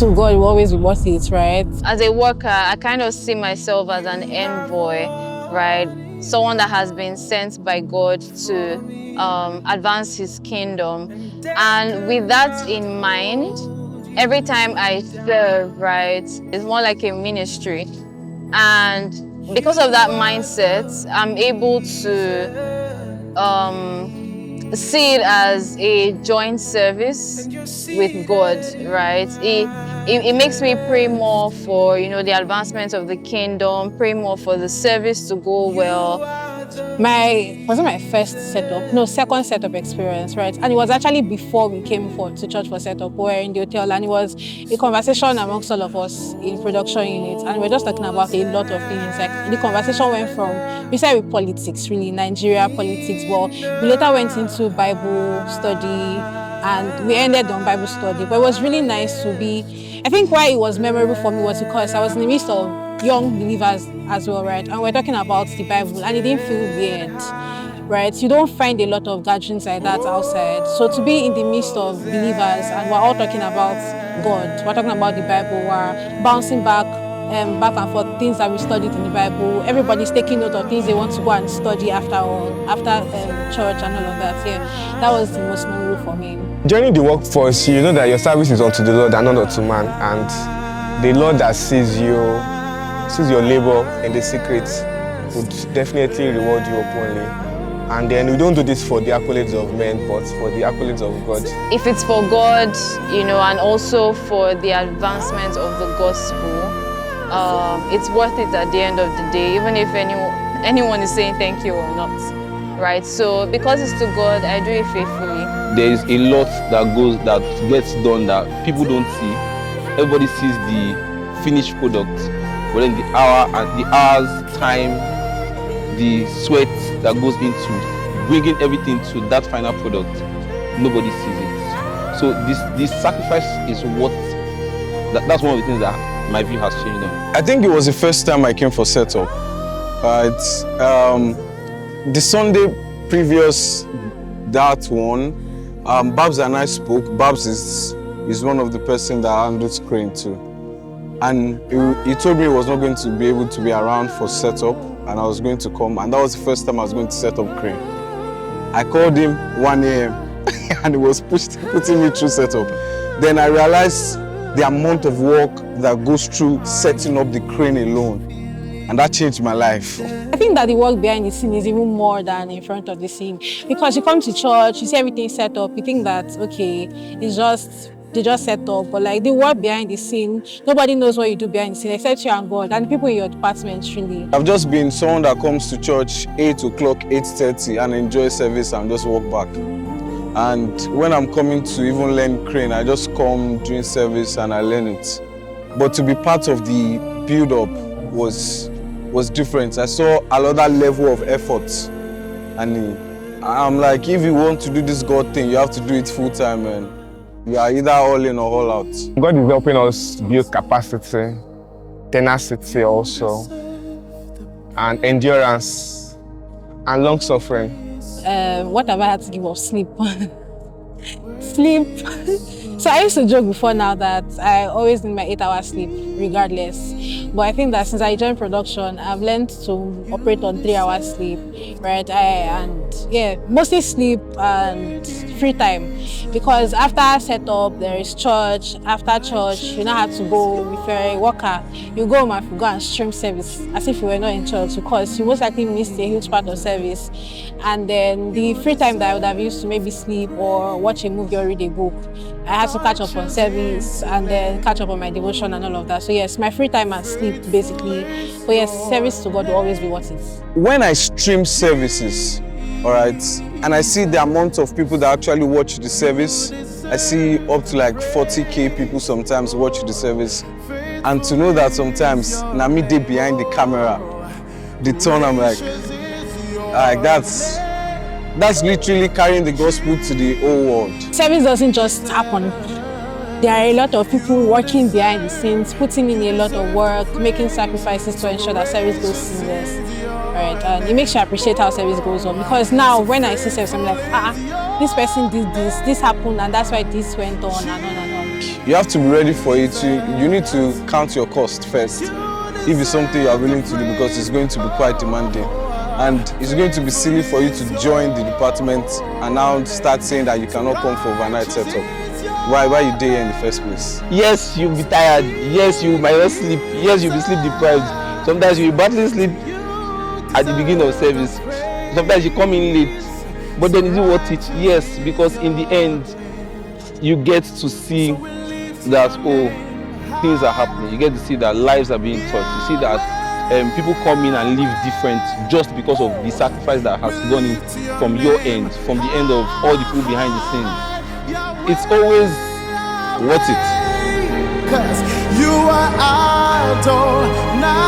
to God will always be worth it, right? As a worker, I kind of see myself as an envoy, right? Someone that has been sent by God to advance His kingdom. And with that in mind, every time I serve, right, it's more like a ministry. And because of that mindset, I'm able to see it as a joint service with God, right? It makes me pray more for, the advancement of the kingdom, pray more for the service to go well. Wasn't my first setup, no, second setup experience, right? And it was actually before we came to church for setup. We were in the hotel, and it was a conversation amongst all of us in production units, and we were just talking about a lot of things. Like the conversation went from, we started with politics, really, Nigeria politics, but we later went into Bible study, and we ended on Bible study. But it was really nice to be, I think why it was memorable for me was because I was in the midst of young believers as well, right? And we're talking about the Bible, and it didn't feel weird, right? You don't find a lot of gatherings like that outside. So to be in the midst of believers and we're all talking about God, we're talking about the Bible, we're bouncing back and forth things that we studied in the Bible. Everybody's taking note of things they want to go and study after church and all of that. Yeah, that was the most memorable for me. Joining the workforce, you know that your service is unto the Lord and not unto man, and the Lord that sees your labor in the secret would definitely reward you openly. And then we don't do this for the accolades of men, but for the accolades of God. If it's for God, and also for the advancement of the gospel, it's worth it at the end of the day, even if anyone is saying thank you or not, right? So because it's to God, I do it faithfully. There is a lot that gets done that people don't see. Everybody sees the finished product, but then the hours, time, the sweat that goes into bringing everything to that final product, nobody sees it. So this sacrifice is that's one of the things that my view has changed on. I think it was the first time I came for setup. The Sunday previous that one, Babs and I spoke. Babs is one of the person that handles crane too. And he told me he was not going to be able to be around for setup, and I was going to come, and that was the first time I was going to set up crane. I called him 1 a.m. and he was putting me through setup. Then I realized the amount of work that goes through setting up the crane alone, and that changed my life. I think that the work behind the scene is even more than in front of the scene, because you come to church, you see everything set up, you think that, okay, they just set up, but like the work behind the scene, nobody knows what you do behind the scene except you and God and people in your department, really. I've just been someone that comes to church 8 o'clock, 8:30 and enjoy service and just walk back. And when I'm coming to even learn crane, I just come during service and I learn it. But to be part of the build-up was different. I saw another level of effort, and I'm like, if you want to do this God thing, you have to do it full time, and you are either all in or all out. God is helping us build capacity, tenacity also, and endurance, and long suffering. What have I had to give up? Sleep. Sleep. So I used to joke before now that I always need my 8-hour sleep regardless. But I think that since I joined production, I've learned to operate on 3-hour sleep, right? Mostly sleep and free time. Because after setup, there is church. After church, you now have to go, if you're a worker, you go home and go and stream service as if you were not in church, because you most likely missed a huge part of service. And then the free time that I would have used to maybe sleep or watch a movie or read a book, I had to catch up on service and then catch up on my devotion and all of that. So yes, my free time and sleep basically. But yes, service to God will always be worth it. When I stream services, all right, and I see the amount of people that actually watch the service, I see up to like 40K people sometimes watch the service. And to know that sometimes, na me dey behind the camera, the turn, I'm like that's literally carrying the gospel to the whole world. Service doesn't just happen. There are a lot of people working behind the scenes, putting in a lot of work, making sacrifices to ensure that service goes seamless. Right? And it makes you appreciate how service goes on. Because now when I see service, I'm like, this person did this happened, and that's why this went on and on and on. you have to be ready for it. You need to count your cost first. If it's something you are willing to do, because it's going to be quite demanding. And it's going to be silly for you to join the department and now start saying that you cannot come for overnight setup. Why you there in the first place? Yes, you'll be tired. Yes, you might not sleep. Yes, you'll be sleep deprived. Sometimes you'll badly sleep at the beginning of service. Sometimes you come in late. But then is it worth it? Yes, because in the end, you get to see that, oh, things are happening. You get to see that lives are being touched. You see that people come in and live different just because of the sacrifice that has gone in from your end, from the end of all the people behind the scenes. It's always worth it. 'Cause you are Adonai.